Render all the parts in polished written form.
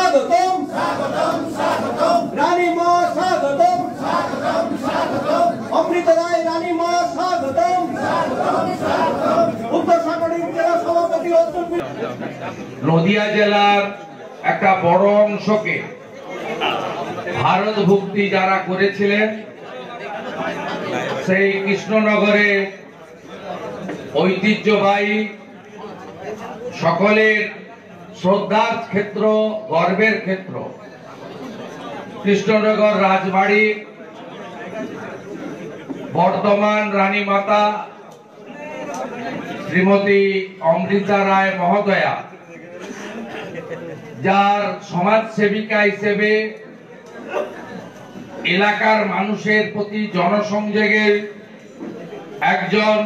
স্বাগতম স্বাগতম স্বাগতম রানী মা স্বাগতম স্বাগতম স্বাগতম অমৃত রায় রানী মা স্বাগতম স্বাগতম স্বাগতম উত্তর সাগরিক জেলা সভাপতি নদিয়া জেলার একটা বড় অংশকে ভারত ভক্তি যারা করেছিলেন সেই কৃষ্ণনগরে ঐতিহ্যবাহী সকলের শ্রদ্ধার ক্ষেত্র, গর্বের ক্ষেত্র কৃষ্ণনগর রাজবাড়ি বর্তমান রানী মাতা শ্রীমতী অমৃতা রায় মহোদয়া, যার সমাজ সেবিকা হিসেবে এলাকার মানুষের প্রতি জনসংযোগের একজন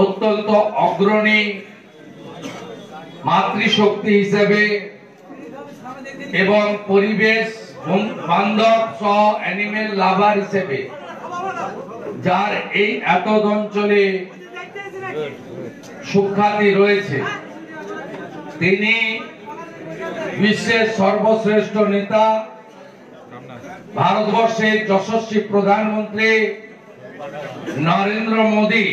অত্যন্ত অগ্রণী মাতৃশক্তি হিসেবে এবং পরিবেশ বান্ধব সহ অ্যানিমেল লাভার হিসেবে যার এই এত অঞ্চলে সুখ্যাতি রয়েছে, তিনি বিশ্বের সর্বশ্রেষ্ঠ নেতা, ভারতবর্ষের যশস্বী প্রধানমন্ত্রী নরেন্দ্র মোদী,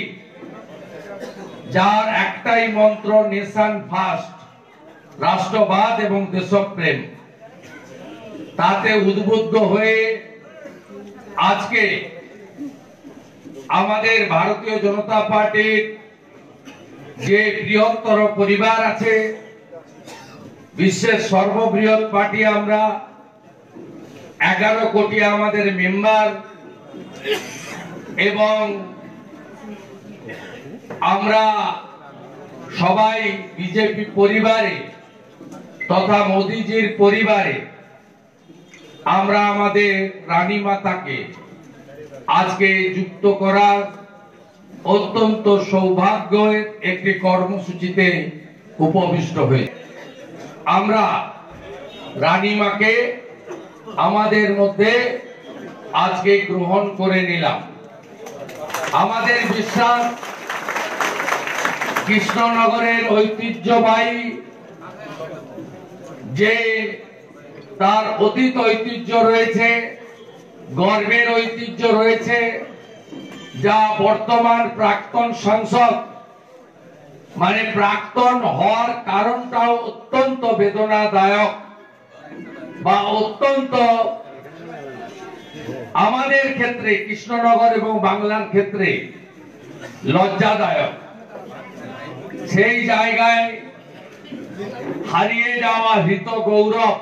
যার একটাই মন্ত্র নেশন ফার্স্ট, রাষ্ট্রবাদ এবং দেশপ্রেম, তাতে উদ্বুদ্ধ হয়ে আজকে আমাদের ভারতীয় জনতা পার্টির যে বৃহত্তর পরিবার আছে, বিশ্বের সর্ববৃহৎ পার্টি, আমরা 11 কোটি আমাদের মেম্বার এবং আমরা সবাই বিজেপি পরিবারে তথা মোদীজির পরিবারে আমরা আমাদের রানী মাতাকে আজকে যুক্ত করার অত্যন্ত সৌভাগ্যের একটি কর্মসূচিতে উপবিষ্ট হয়ে আমরা রানী মাকে আমাদের মধ্যে আজকে গ্রহণ করে নিলাম। আমাদের বিশ্বাস কৃষ্ণনগরের ঐতিহ্যবাহী যে তার অতীত ঐতিহ্য রয়েছে, গর্বের ঐতিহ্য রয়েছে, যা বর্তমান প্রাক্তন সাংসদ মানে প্রাক্তন হওয়ার কারণটাও অত্যন্ত বেদনাদায়ক বা অত্যন্ত আমাদের ক্ষেত্রে কৃষ্ণনগর এবং বাংলার ক্ষেত্রে লজ্জাদায়ক। সেই জায়গায় হারিয়ে যাওয়া হৃত গৌরব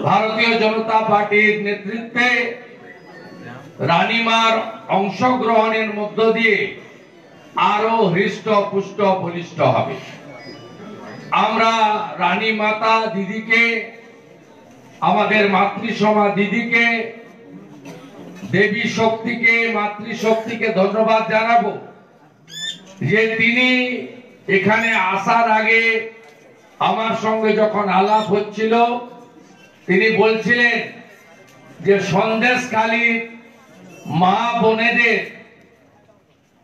ভারতীয় জনতা পার্টির নেতৃত্বে রানীমার অংশগ্রহণের মধ্য দিয়ে আরো হৃষ্ট পুষ্ট বলিষ্ঠ হবে। আমরা রানী মাতা দিদিকে, আমাদের মাতৃসমা দিদিকে, দেবী শক্তিকে, মাতৃশক্তিকে ধন্যবাদ জানাবো যে তিনি এখানে আসার আগে আমার সঙ্গে যখন আলাপ হচ্ছিল তিনি বলছিলেন যে সন্দেশখালীর মা বোনেদের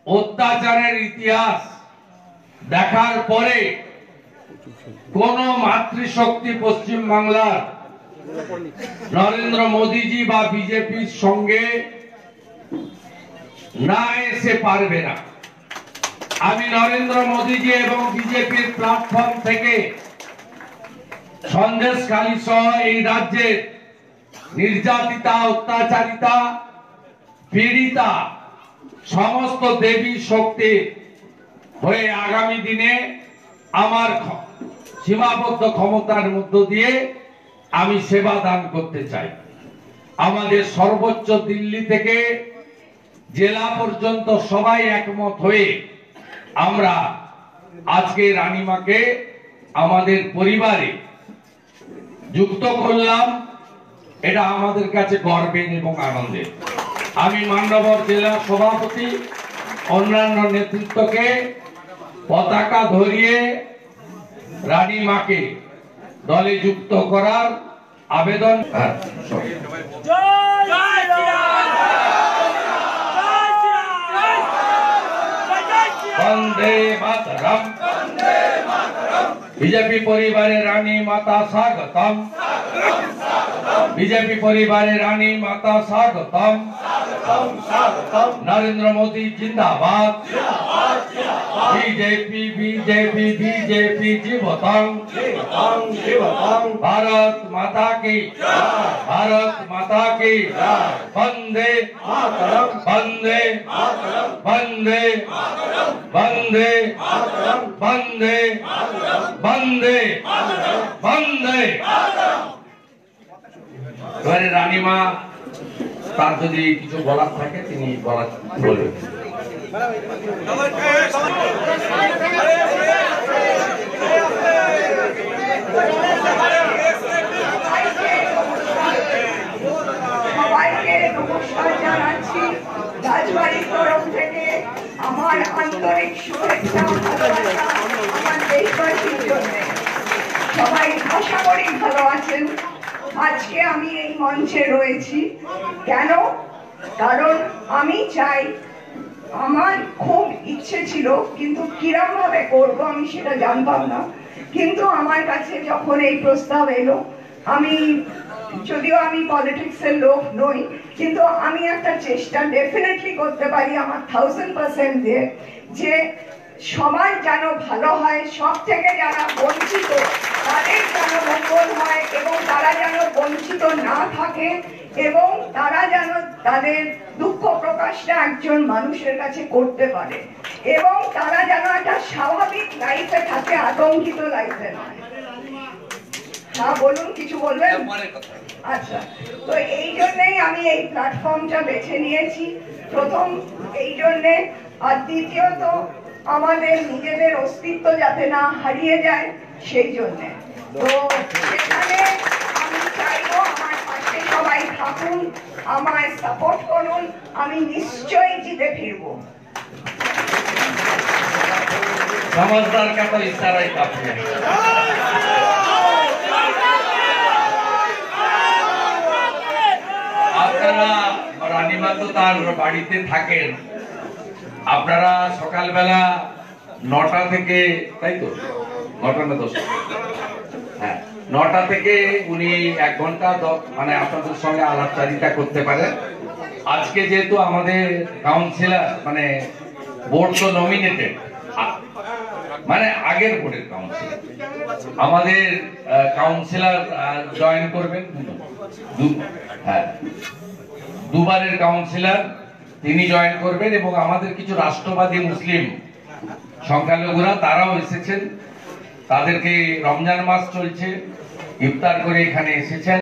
অত্যাচারের ইতিহাস দেখার পরে কোন মাতৃশক্তি পশ্চিম বাংলার নরেন্দ্র মোদীজি বা বিজেপির সঙ্গে না এসে পারবে না। আমি নরেন্দ্র মোদীজি এবং বিজেপির প্ল্যাটফর্ম থেকে সন্দেশখালী সহ এই রাজ্যের নির্যাতিতা, অত্যাচারিতা, পীড়িতা সমস্ত দেবী শক্তির হয়ে আগামী দিনে আমার সীমাবদ্ধ ক্ষমতার মধ্য দিয়ে আমি সেবা দান করতে চাই। আমাদের সর্বোচ্চ দিল্লি থেকে জেলা পর্যন্ত সবাই একমত হয়ে আমরা আজকে রানীমাকে আমাদের পরিবারে যুক্ত করলাম। এটা আমাদের কাছে গর্বের এবং আনন্দের। আমি মান্যবর জেলা সভাপতি অন্যান্য নেতৃত্বকে পতাকা ধরিয়ে রানীমাকে দলে যুক্ত করার আবেদন। বন্দে মাতরম, বন্দে মাতরম। बीजेपी परिवारे रानी माता स्वागतम, बीजेपी परिवारे रानी माता स्वागतम, नरेंद्र मोदी जिंदाबाद, बीजेपी बीजेपी बीजेपी जीवतम, भारत माता की, भारत माता की, वंदे वंदे वंदे वंदे वंदे वंदे वंदे। এবারে রানীমা তার যদি কিছু বলার থাকে তিনি বলবেন। সবাইকে নমস্কার জানাচ্ছি রাজবাড়ির তরফ থেকে। আমার আন্তরিক শুভেচ্ছা ভালোবাসা আমার দেশবাসীর জন্য। সবাই আশা করি ভালো আছেন। আজকে আমি এই মঞ্চে রয়েছি কেন? কারণ আমি চাই, আমার খুব ইচ্ছে ছিল কিন্তু কিরম ভাবে করবো আমি সেটা জানতাম না, কিন্তু আমার কাছে যখন এই প্রস্তাব এলো, আমি যদিও আমি পলিটিক্সের লোক নই, কিন্তু আমি একটা চেষ্টা ডেফিনেটলি করতে পারি আমার 1000% দিয়ে, যে সবার যেন ভালো হয়, সব থেকে যারা বঞ্চিত তাদের যেন মঙ্গল হয়, এবং তারা যেন বঞ্চিত না থাকে, এবং তারা যেন তাদের দুঃখ প্রকাশটা একজন মানুষের কাছে করতে পারে, এবং তারা যেন একটা স্বাভাবিক লাইফে থাকে, আতঙ্কিত লাইফে নয়। হ্যাঁ বলুন, কিছু বলবেন? আচ্ছা, তো এই জন্যই আমি এই প্ল্যাটফর্মটা বেছে নিয়েছি। প্রথম এই জন্যে, আর দ্বিতীয়ত আমাদের নিজেদের অস্তিত্ব যাতে না হারিয়ে যায় সেই জন্যে। তো সেখানে আমি চাইবো আমার পাশে সবাই থাকুন, আমায় সাপোর্ট করুন, আমি নিশ্চয়ই জিতে ফিরবো। समझदार का तो इशारा ही काफी है। আপনারা রানীমা তো তার বাড়িতে থাকেন, আপনারা সকালবেলা 9টা থেকে, তাই তো 9টা না 10টা, হ্যাঁ 9টা থেকে উনি 1 ঘন্টা মানে আপনাদের সঙ্গে আলাপচারিতা করতে পারেন। আজকে যেহেতু আমাদের কাউন্সিলর মানে বোর্ড তো নমিনেটেড, মানে আগের বোর্ডের কাউন্সিলর, আমাদের কাউন্সিলর জয়েন করবেন, হ্যাঁ দুবারের কাউন্সিলর তিনি জয়েন করবেন, এবং আমাদের কিছু রাষ্ট্রবাদী মুসলিম সংখ্যালঘুরা তারাও এসেছেন, তাদেরকে রমজান মাস চলছে, ইফতার করে এখানে এসেছেন।